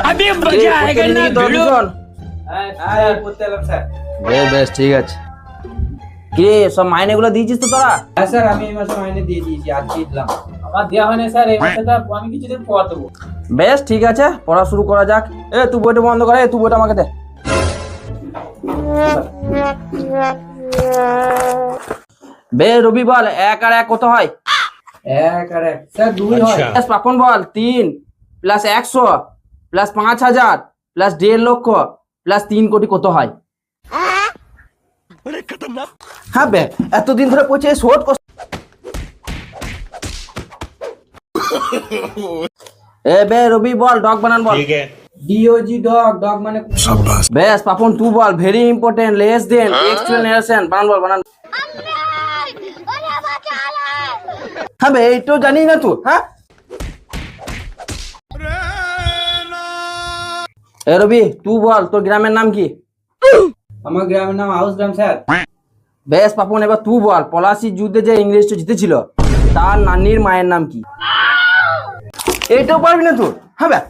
अभी मजा आएगा ना भिड़ो। বেশ ঠিক আছে। কি সব মাইনে গুলো দিয়েছিস তো তোরা? হ্যাঁ স্যার, আমি এই মাসে মাইনে দিয়ে দিয়েছি, আজকে দিলাম। আমার দেওয়া হয়নি স্যার, এই মাসেটা আমি কিছুদিন পর দেবো। বেশ ঠিক আছে, পড়া শুরু করা যাক। তুই বইটা বন্ধ করে, তুই বইটা আমাকে দে। রবি বল, 1 আর 1 কত হয়? 1 আর 1 স্যার 2 হয়। পাপন বল, 3 + 100 + 5000 + 1.5 লক্ষ + 3 কোটি কত হয়? হ্যাঁ বে, এতদিন ধরে পড়ছে শর্ট কোশ্চেন। রবি বল, ডগ বানান বল। DOG ডগ মানে বেশ পাপন তুই বল, very important, less than, explanation বানান বল, বানান। হ্যাঁ বে, এইটাও জানি না তুই? হ্যাঁ রবি তুই বল, তোর গ্রামের নাম কি? আমার গ্রামের নাম হাউসগ্রাম স্যার। বেশ পাপন, এবার তুই বল, পলাশির যুদ্ধে যে ইংরেজটা জিতেছিল তার নানির মায়ের নাম কি? এইটাও পারবি না তুই? হ্যাঁ বে।